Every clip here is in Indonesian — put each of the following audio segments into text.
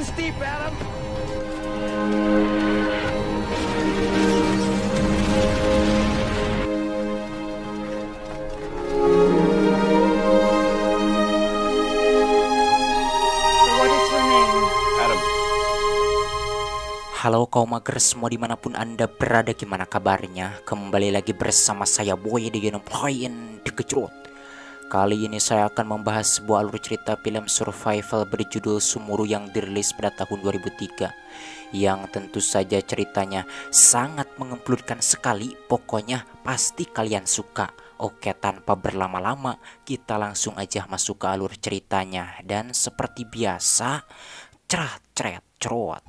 in steep, Adam. Halo kaum mager semua dimanapun anda berada, gimana kabarnya? Kembali lagi bersama saya Boy di Gameplay in Dikejrot. Kali ini saya akan membahas sebuah alur cerita film survival berjudul Sumuru yang dirilis pada tahun 2003, yang tentu saja ceritanya sangat mengemplurkan sekali. Pokoknya pasti kalian suka. Oke, tanpa berlama-lama kita langsung aja masuk ke alur ceritanya. Dan seperti biasa, cerot.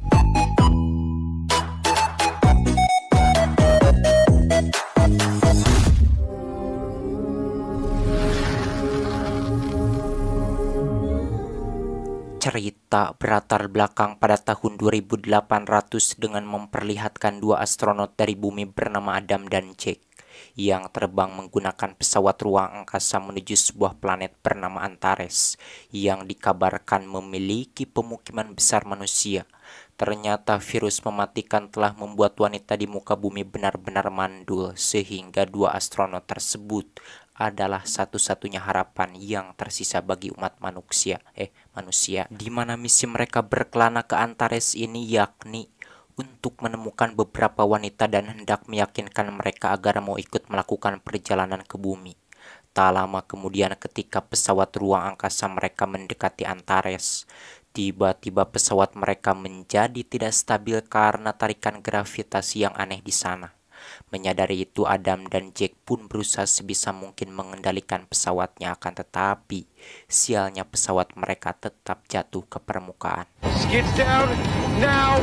Cerita berlatar belakang pada tahun 2800 dengan memperlihatkan dua astronot dari bumi bernama Adam dan Jack yang terbang menggunakan pesawat ruang angkasa menuju sebuah planet bernama Antares yang dikabarkan memiliki pemukiman besar manusia. Ternyata virus mematikan telah membuat wanita di muka bumi benar-benar mandul, sehingga dua astronot tersebut adalah satu-satunya harapan yang tersisa bagi umat manusia, di mana misi mereka berkelana ke Antares ini yakni untuk menemukan beberapa wanita dan hendak meyakinkan mereka agar mau ikut melakukan perjalanan ke bumi. Tak lama kemudian ketika pesawat ruang angkasa mereka mendekati Antares, tiba-tiba pesawat mereka menjadi tidak stabil karena tarikan gravitasi yang aneh di sana. Menyadari itu, Adam dan Jack pun berusaha sebisa mungkin mengendalikan pesawatnya, akan tetapi sialnya pesawat mereka tetap jatuh ke permukaan. Get down now.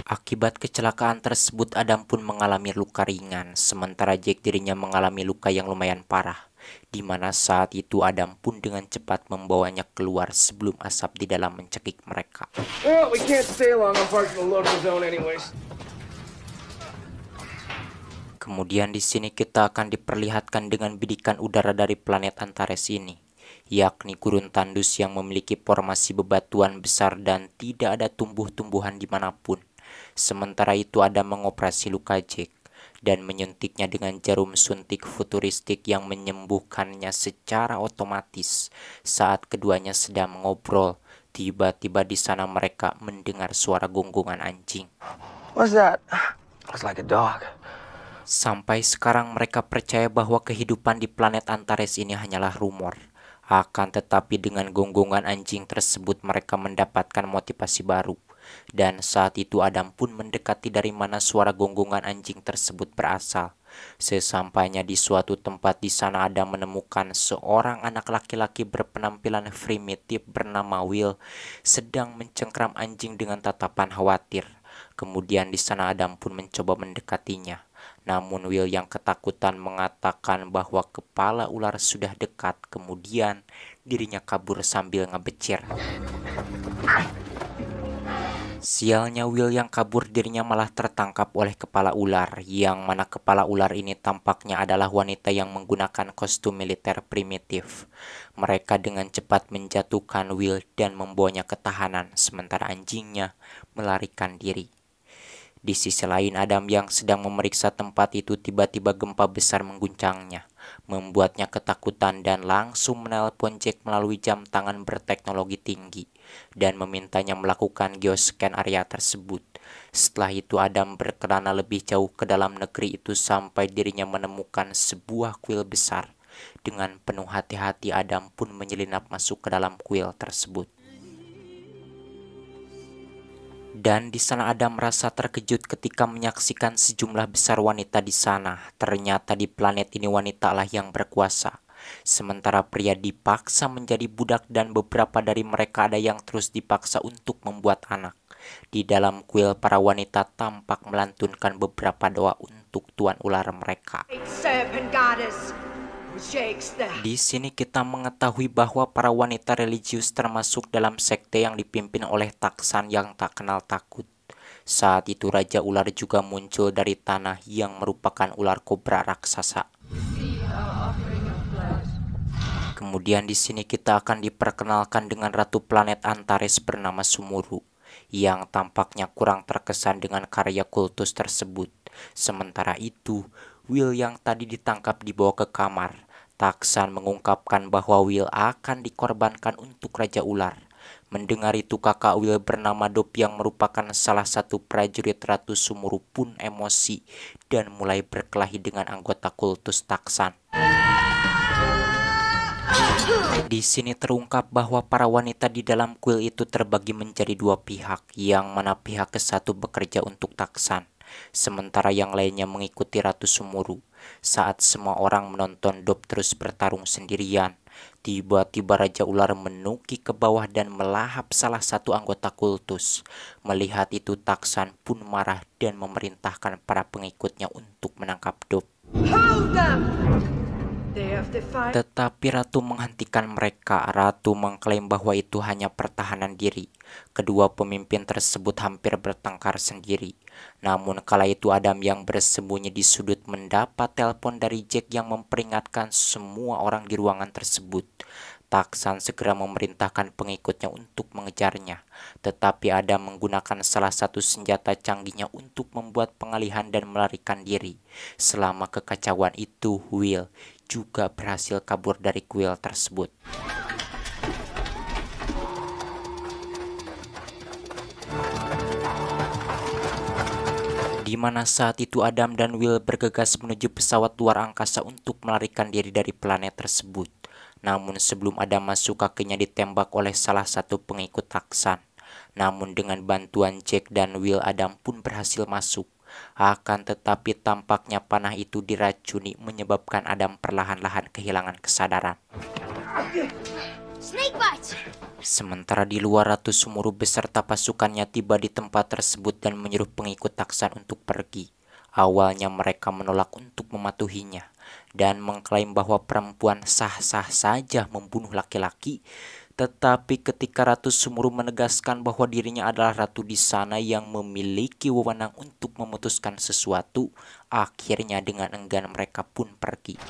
Akibat kecelakaan tersebut, Adam pun mengalami luka ringan, sementara Jack dirinya mengalami luka yang lumayan parah, di mana saat itu Adam pun dengan cepat membawanya keluar sebelum asap di dalam mencekik mereka. Well, we can't stay long. I'm parked in the local zone anyways. Kemudian di sini kita akan diperlihatkan dengan bidikan udara dari planet Antares ini, yakni gurun tandus yang memiliki formasi bebatuan besar dan tidak ada tumbuh-tumbuhan dimanapun. Sementara itu Adam mengoperasi luka Jack dan menyuntiknya dengan jarum suntik futuristik yang menyembuhkannya secara otomatis. Saat keduanya sedang mengobrol, tiba-tiba di sana mereka mendengar suara gonggongan anjing. What's that? Looks like a dog. Sampai sekarang mereka percaya bahwa kehidupan di planet Antares ini hanyalah rumor. Akan tetapi dengan gonggongan anjing tersebut mereka mendapatkan motivasi baru. Dan saat itu Adam pun mendekati dari mana suara gonggongan anjing tersebut berasal. Sesampainya di suatu tempat di sana Adam menemukan seorang anak laki-laki berpenampilan primitif bernama Will sedang mencengkram anjing dengan tatapan khawatir. Kemudian di sana Adam pun mencoba mendekatinya. Namun Will yang ketakutan mengatakan bahwa kepala ular sudah dekat. Kemudian dirinya kabur sambil ngebecir. Sialnya, Will yang kabur dirinya malah tertangkap oleh kepala ular, yang mana kepala ular ini tampaknya adalah wanita yang menggunakan kostum militer primitif. Mereka dengan cepat menjatuhkan Will dan membawanya ke tahanan, sementara anjingnya melarikan diri. Di sisi lain, Adam yang sedang memeriksa tempat itu tiba-tiba gempa besar mengguncangnya, membuatnya ketakutan dan langsung menelpon Jack melalui jam tangan berteknologi tinggi dan memintanya melakukan geoscan area tersebut. Setelah itu Adam berkelana lebih jauh ke dalam negeri itu sampai dirinya menemukan sebuah kuil besar. Dengan penuh hati-hati Adam pun menyelinap masuk ke dalam kuil tersebut. Dan di sana Adam merasa terkejut ketika menyaksikan sejumlah besar wanita di sana. Ternyata di planet ini wanita lah yang berkuasa. Sementara pria dipaksa menjadi budak dan beberapa dari mereka ada yang terus dipaksa untuk membuat anak. Di dalam kuil para wanita tampak melantunkan beberapa doa untuk tuan ular mereka. Di sini kita mengetahui bahwa para wanita religius termasuk dalam sekte yang dipimpin oleh Taksan yang tak kenal takut. Saat itu Raja Ular juga muncul dari tanah yang merupakan ular kobra raksasa. Kemudian di sini kita akan diperkenalkan dengan ratu planet Antares bernama Sumuru, yang tampaknya kurang terkesan dengan karya kultus tersebut. Sementara itu, Will yang tadi ditangkap dibawa ke kamar. Taksan mengungkapkan bahwa Will akan dikorbankan untuk Raja Ular. Mendengar itu, kakak Will bernama Dop yang merupakan salah satu prajurit Ratu Sumuru pun emosi dan mulai berkelahi dengan anggota kultus Taksan. Di sini terungkap bahwa para wanita di dalam kuil itu terbagi menjadi dua pihak, yang mana pihak ke satu bekerja untuk Taksan, sementara yang lainnya mengikuti Ratu Sumuru. Saat semua orang menonton Dop terus bertarung sendirian, tiba-tiba Raja Ular menukik ke bawah dan melahap salah satu anggota kultus. Melihat itu, Taksan pun marah dan memerintahkan para pengikutnya untuk menangkap Dop. Tetapi Ratu menghentikan mereka. Ratu mengklaim bahwa itu hanya pertahanan diri. Kedua pemimpin tersebut hampir bertengkar sendiri. Namun kala itu Adam yang bersembunyi di sudut mendapat telepon dari Jack yang memperingatkan semua orang di ruangan tersebut. Taksan segera memerintahkan pengikutnya untuk mengejarnya. Tetapi Adam menggunakan salah satu senjata canggihnya untuk membuat pengalihan dan melarikan diri. Selama kekacauan itu, Will juga berhasil kabur dari kuil tersebut. Di mana saat itu Adam dan Will bergegas menuju pesawat luar angkasa untuk melarikan diri dari planet tersebut. Namun sebelum Adam masuk, kakinya ditembak oleh salah satu pengikut Taksan. Namun dengan bantuan Jack dan Will, Adam pun berhasil masuk. Akan tetapi tampaknya panah itu diracuni, menyebabkan Adam perlahan-lahan kehilangan kesadaran. Sementara di luar, Ratu Sumuru beserta pasukannya tiba di tempat tersebut dan menyuruh pengikut Taksan untuk pergi. Awalnya mereka menolak untuk mematuhinya dan mengklaim bahwa perempuan sah-sah saja membunuh laki-laki. Tetapi ketika Ratu Sumuru menegaskan bahwa dirinya adalah ratu di sana yang memiliki wewenang untuk memutuskan sesuatu, akhirnya dengan enggan mereka pun pergi.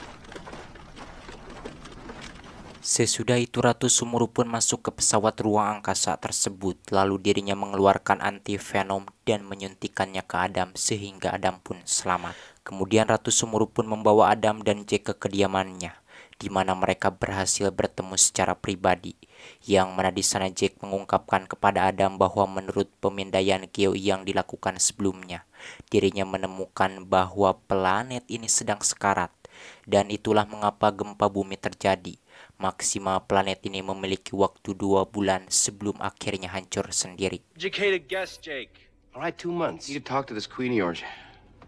Sesudah itu Ratu Sumuru pun masuk ke pesawat ruang angkasa tersebut, lalu dirinya mengeluarkan anti-venom dan menyuntikannya ke Adam sehingga Adam pun selamat. Kemudian Ratu Sumuru pun membawa Adam dan Jack ke kediamannya, di mana mereka berhasil bertemu secara pribadi. Yang mana di sana Jack mengungkapkan kepada Adam bahwa menurut pemindaian Geo yang dilakukan sebelumnya, dirinya menemukan bahwa planet ini sedang sekarat, dan itulah mengapa gempa bumi terjadi. Maksimal planet ini memiliki waktu 2 bulan sebelum akhirnya hancur sendiri. Educated guess, Jake. All right, 2 months. Need to talk to this queen of yours.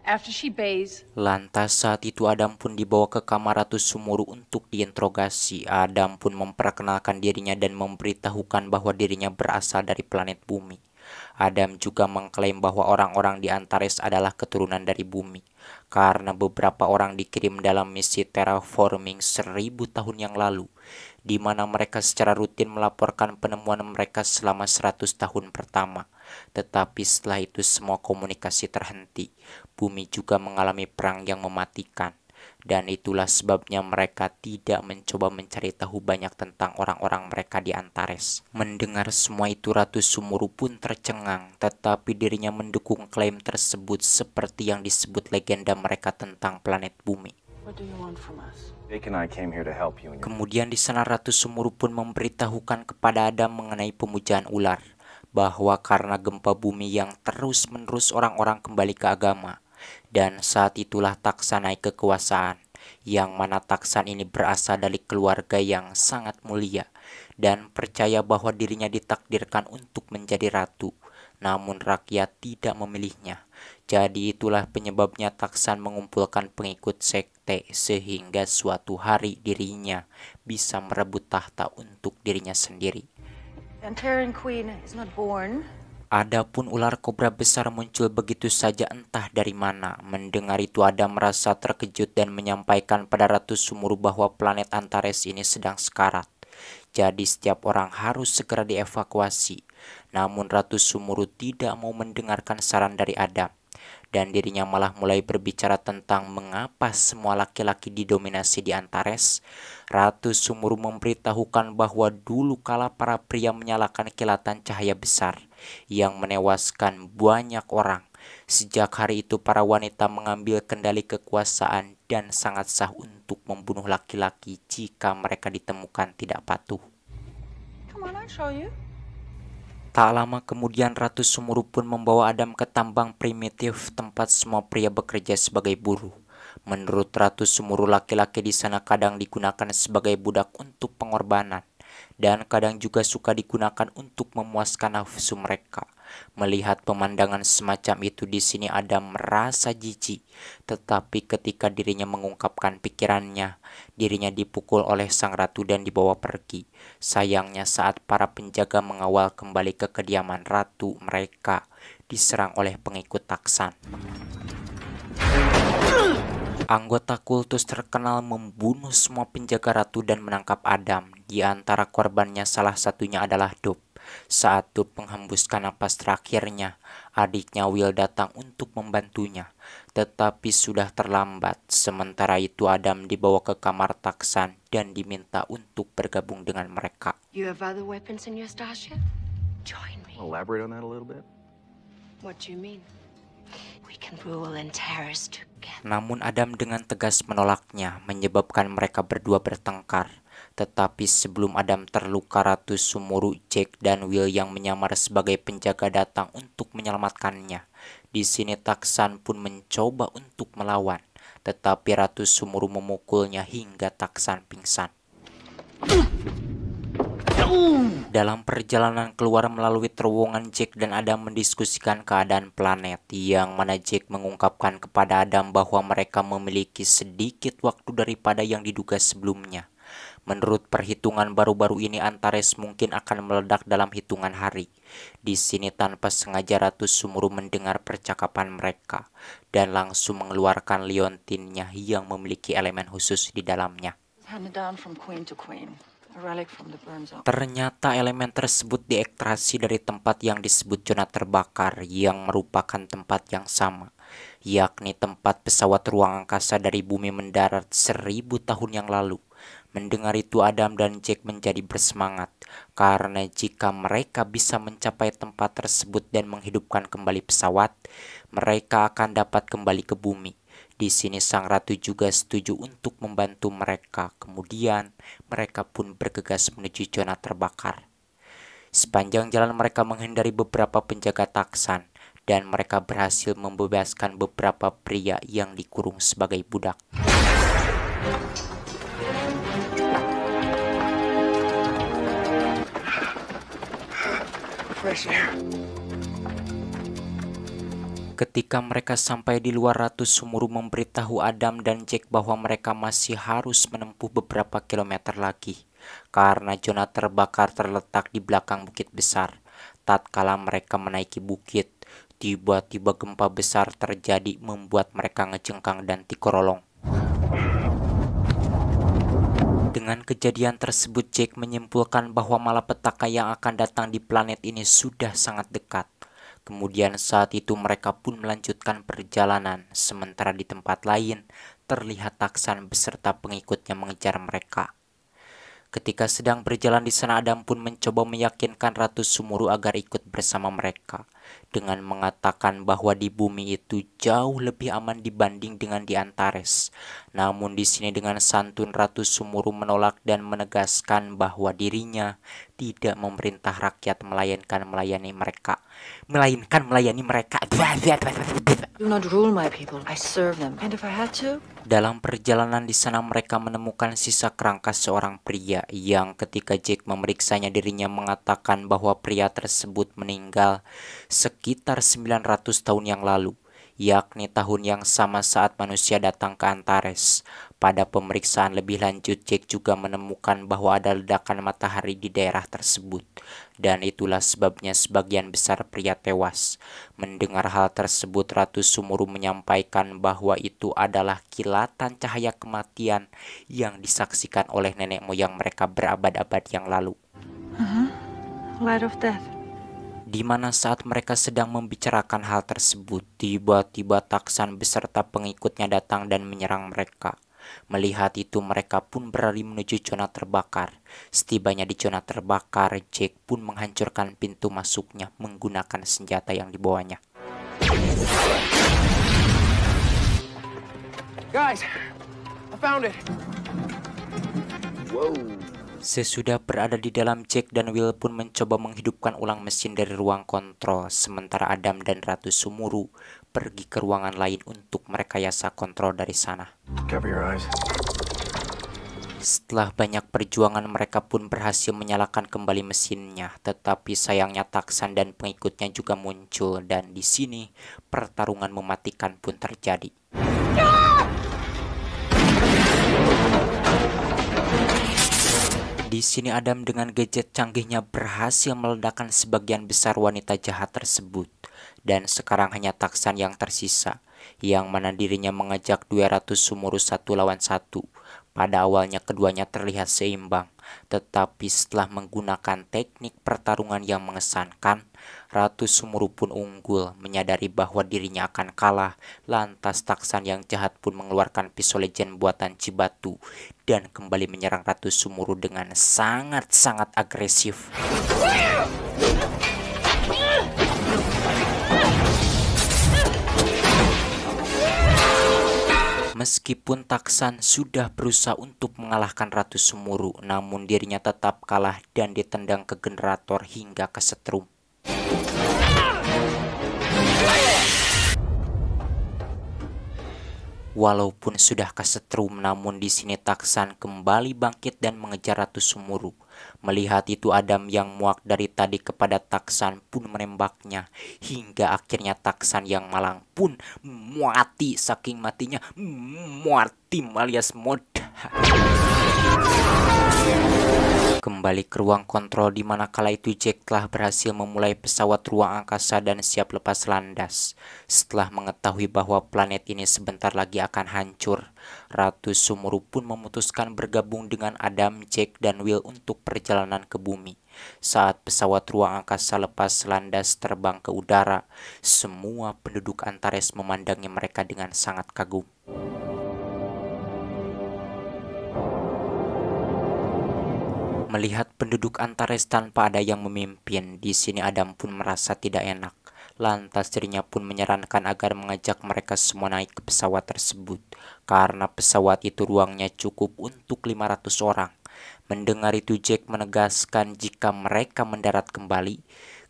After she bathes. Lantas saat itu Adam pun dibawa ke kamar Ratu Sumuru untuk diinterogasi. Adam pun memperkenalkan dirinya dan memberitahukan bahwa dirinya berasal dari planet bumi. Adam juga mengklaim bahwa orang-orang di Antares adalah keturunan dari bumi, karena beberapa orang dikirim dalam misi terraforming 1000 tahun yang lalu, di mana mereka secara rutin melaporkan penemuan mereka selama 100 tahun pertama. Tetapi setelah itu semua komunikasi terhenti. Bumi juga mengalami perang yang mematikan. Dan itulah sebabnya mereka tidak mencoba mencari tahu banyak tentang orang-orang mereka di Antares. Mendengar semua itu, Ratu Sumuru pun tercengang, tetapi dirinya mendukung klaim tersebut seperti yang disebut legenda mereka tentang planet bumi. Kemudian di sana Ratu Sumuru pun memberitahukan kepada Adam mengenai pemujaan ular, bahwa karena gempa bumi yang terus-menerus orang-orang kembali ke agama. Dan saat itulah Taksan naik kekuasaan, yang mana Taksan ini berasal dari keluarga yang sangat mulia dan percaya bahwa dirinya ditakdirkan untuk menjadi ratu. Namun rakyat tidak memilihnya. Jadi itulah penyebabnya Taksan mengumpulkan pengikut sekte sehingga suatu hari dirinya bisa merebut tahta untuk dirinya sendiri. Antarean Queen is not born. Adapun ular kobra besar muncul begitu saja entah dari mana. Mendengar itu Adam merasa terkejut dan menyampaikan pada Ratu Sumuru bahwa planet Antares ini sedang sekarat. Jadi setiap orang harus segera dievakuasi. Namun Ratu Sumuru tidak mau mendengarkan saran dari Adam. dan dirinya malah mulai berbicara tentang mengapa semua laki-laki didominasi di Antares. Ratu Sumuru memberitahukan bahwa dulu kala para pria menyalakan kilatan cahaya besar yang menewaskan banyak orang. Sejak hari itu para wanita mengambil kendali kekuasaan dan sangat sah untuk membunuh laki-laki jika mereka ditemukan tidak patuh. Come on, I'll show you. Tak lama kemudian Ratu Sumuru pun membawa Adam ke tambang primitif tempat semua pria bekerja sebagai buruh. Menurut Ratu Sumuru, laki-laki di sana kadang digunakan sebagai budak untuk pengorbanan dan kadang juga suka digunakan untuk memuaskan nafsu mereka. Melihat pemandangan semacam itu di sini Adam merasa jijik, tetapi ketika dirinya mengungkapkan pikirannya, dirinya dipukul oleh sang ratu dan dibawa pergi. Sayangnya saat para penjaga mengawal kembali ke kediaman ratu, mereka diserang oleh pengikut Taksan. Anggota kultus terkenal membunuh semua penjaga ratu dan menangkap Adam. Di antara korbannya salah satunya adalah Dob. Saat Dob menghembuskan napas terakhirnya, adiknya Will datang untuk membantunya. Tetapi sudah terlambat. Sementara itu Adam dibawa ke kamar Taksan dan diminta untuk bergabung dengan mereka. You have other weapons in your starship? Join me. Elaborate on that a little bit? What do you mean? We can rule Antares together. Namun Adam dengan tegas menolaknya, menyebabkan mereka berdua bertengkar. Tetapi sebelum Adam terluka, Ratu Sumuru, Jake, dan Will yang menyamar sebagai penjaga datang untuk menyelamatkannya. Di sini Taksan pun mencoba untuk melawan, tetapi Ratu Sumuru memukulnya hingga Taksan pingsan. Dalam perjalanan keluar melalui terowongan, Jake dan Adam mendiskusikan keadaan planet, yang mana Jake mengungkapkan kepada Adam bahwa mereka memiliki sedikit waktu daripada yang diduga sebelumnya. Menurut perhitungan baru-baru ini, Antares mungkin akan meledak dalam hitungan hari. Di sini tanpa sengaja Ratu Sumuru mendengar percakapan mereka dan langsung mengeluarkan liontinnya yang memiliki elemen khusus di dalamnya. Handed down from queen to queen. A relic from the burn zone. Ternyata elemen tersebut diekstraksi dari tempat yang disebut zona terbakar, yang merupakan tempat yang sama, yakni tempat pesawat ruang angkasa dari bumi mendarat 1000 tahun yang lalu. Mendengar itu Adam dan Jake menjadi bersemangat, karena jika mereka bisa mencapai tempat tersebut dan menghidupkan kembali pesawat, mereka akan dapat kembali ke bumi. Di sini sang ratu juga setuju untuk membantu mereka. Kemudian mereka pun bergegas menuju zona terbakar. Sepanjang jalan mereka menghindari beberapa penjaga Taksan, dan mereka berhasil membebaskan beberapa pria yang dikurung sebagai budak. Fresh air. Ketika mereka sampai di luar, Ratu Sumuru memberitahu Adam dan Jake bahwa mereka masih harus menempuh beberapa kilometer lagi, karena zona terbakar terletak di belakang bukit besar. Tatkala mereka menaiki bukit, tiba-tiba gempa besar terjadi membuat mereka ngejengkang dan tikorolong. Dengan kejadian tersebut, Jake menyimpulkan bahwa malapetaka yang akan datang di planet ini sudah sangat dekat. Kemudian saat itu mereka pun melanjutkan perjalanan, sementara di tempat lain terlihat Taksan beserta pengikutnya mengejar mereka. Ketika sedang berjalan di sana, Adam pun mencoba meyakinkan Ratu Sumuru agar ikut bersama mereka, dengan mengatakan bahwa di bumi itu jauh lebih aman dibanding dengan di Antares. Namun di sini dengan santun Ratu Sumuru menolak dan menegaskan bahwa dirinya tidak memerintah rakyat melainkan melayani mereka. Do not rule my people. I serve them. And if I had to, Dalam perjalanan di sana mereka menemukan sisa kerangka seorang pria yang ketika Jake memeriksanya, dirinya mengatakan bahwa pria tersebut meninggal sekitar 900 tahun yang lalu, yakni tahun yang sama saat manusia datang ke Antares. Pada pemeriksaan lebih lanjut, Jake juga menemukan bahwa ada ledakan matahari di daerah tersebut, dan itulah sebabnya sebagian besar pria tewas. Mendengar hal tersebut, Ratu Sumuru menyampaikan bahwa itu adalah kilatan cahaya kematian yang disaksikan oleh nenek moyang mereka berabad-abad yang lalu. light of death. Di mana saat mereka sedang membicarakan hal tersebut, tiba-tiba Taksan beserta pengikutnya datang dan menyerang mereka. Melihat itu mereka pun berlari menuju zona terbakar. Setibanya di zona terbakar, Jack pun menghancurkan pintu masuknya menggunakan senjata yang dibawanya. Guys, I found it. Whoa. Sesudah berada di dalam, Jack dan Will pun mencoba menghidupkan ulang mesin dari ruang kontrol, sementara Adam dan Ratu Sumuru pergi ke ruangan lain untuk merekayasa kontrol dari sana. Cover your eyes. Setelah banyak perjuangan mereka pun berhasil menyalakan kembali mesinnya, tetapi sayangnya Taksan dan pengikutnya juga muncul dan di sini pertarungan mematikan pun terjadi. Di sini Adam dengan gadget canggihnya berhasil meledakkan sebagian besar wanita jahat tersebut. Dan sekarang hanya Taksan yang tersisa, yang mana dirinya mengajak 200 Sumuru 1 lawan 1. Pada awalnya keduanya terlihat seimbang, tetapi setelah menggunakan teknik pertarungan yang mengesankan, Ratu Sumuru pun unggul. Menyadari bahwa dirinya akan kalah, lantas Taksan yang jahat pun mengeluarkan pisau legend buatan Cibatu dan kembali menyerang Ratu Sumuru dengan sangat-sangat agresif. Meskipun Taksan sudah berusaha untuk mengalahkan Ratu Sumuru, namun dirinya tetap kalah dan ditendang ke generator hingga kesetrum. Walaupun sudah kesetrum, namun di sini Taksan kembali bangkit dan mengejar Ratu Sumuru. Melihat itu Adam yang muak dari tadi kepada Taksan pun menembaknya, hingga akhirnya Taksan yang malang pun mati. Saking matinya, mati alias mod. Kembali ke ruang kontrol, di mana kala itu Jack telah berhasil memulai pesawat ruang angkasa dan siap lepas landas. Setelah mengetahui bahwa planet ini sebentar lagi akan hancur, Ratu Sumuru pun memutuskan bergabung dengan Adam, Jack, dan Will untuk perjalanan ke bumi. Saat pesawat ruang angkasa lepas landas terbang ke udara, semua penduduk Antares memandangi mereka dengan sangat kagum. Melihat penduduk Antares tanpa ada yang memimpin, di sini Adam pun merasa tidak enak. Lantas dirinya pun menyarankan agar mengajak mereka semua naik ke pesawat tersebut, karena pesawat itu ruangnya cukup untuk 500 orang. Mendengar itu Jack menegaskan jika mereka mendarat kembali,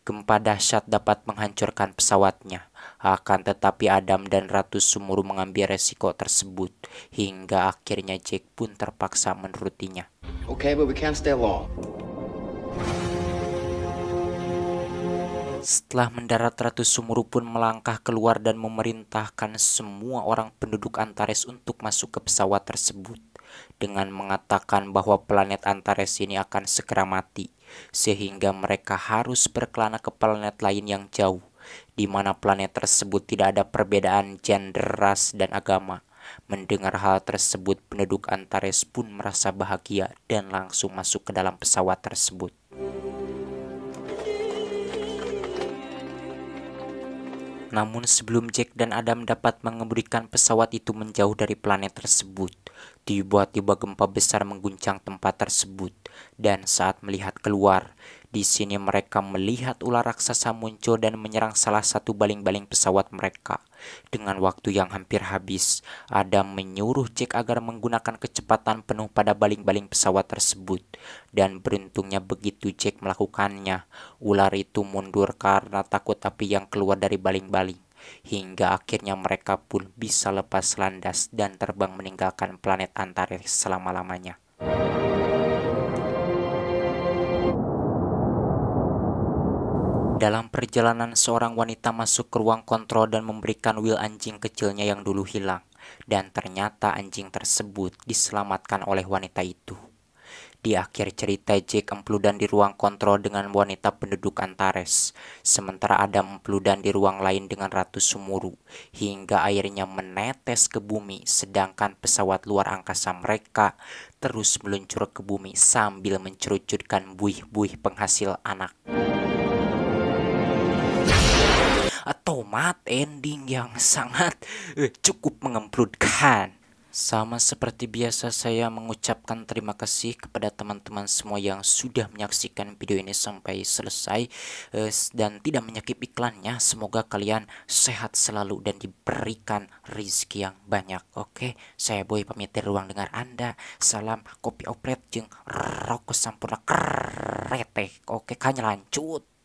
gempa dahsyat dapat menghancurkan pesawatnya. Akan tetapi Adam dan Ratu Sumuru mengambil resiko tersebut, hingga akhirnya Jack pun terpaksa menurutinya. Okay, but we can't stay long. Setelah mendarat, Ratu Sumuru pun melangkah keluar dan memerintahkan semua orang penduduk Antares untuk masuk ke pesawat tersebut, dengan mengatakan bahwa planet Antares ini akan segera mati, sehingga mereka harus berkelana ke planet lain yang jauh, di mana planet tersebut tidak ada perbedaan gender, ras, dan agama. Mendengar hal tersebut, penduduk Antares pun merasa bahagia dan langsung masuk ke dalam pesawat tersebut. Namun sebelum Jack dan Adam dapat mengemudikan pesawat itu menjauh dari planet tersebut, tiba-tiba gempa besar mengguncang tempat tersebut. Dan saat melihat keluar, di sini mereka melihat ular raksasa muncul dan menyerang salah satu baling-baling pesawat mereka. Dengan waktu yang hampir habis, Adam menyuruh Jack agar menggunakan kecepatan penuh pada baling-baling pesawat tersebut. Dan beruntungnya begitu Jack melakukannya, ular itu mundur karena takut api yang keluar dari baling-baling. Hingga akhirnya mereka pun bisa lepas landas dan terbang meninggalkan planet Antares selama-lamanya. Dalam perjalanan, seorang wanita masuk ke ruang kontrol dan memberikan Will anjing kecilnya yang dulu hilang. Dan ternyata anjing tersebut diselamatkan oleh wanita itu. Di akhir cerita, Jack empludan di ruang kontrol dengan wanita penduduk Antares, sementara Adam empludan di ruang lain dengan Ratu Sumuru, hingga airnya menetes ke bumi, sedangkan pesawat luar angkasa mereka terus meluncur ke bumi sambil mencerucutkan buih-buih penghasil anak. tomat, ending yang sangat cukup mengempludkan. Sama seperti biasa, saya mengucapkan terima kasih kepada teman-teman semua yang sudah menyaksikan video ini sampai selesai dan tidak menyakip iklannya. Semoga kalian sehat selalu dan diberikan rezeki yang banyak. Oke, saya Boy pamit dari ruang dengar Anda. Salam kopi oplet jeung rokok sampurna kerete. Oke, kanya lanjut.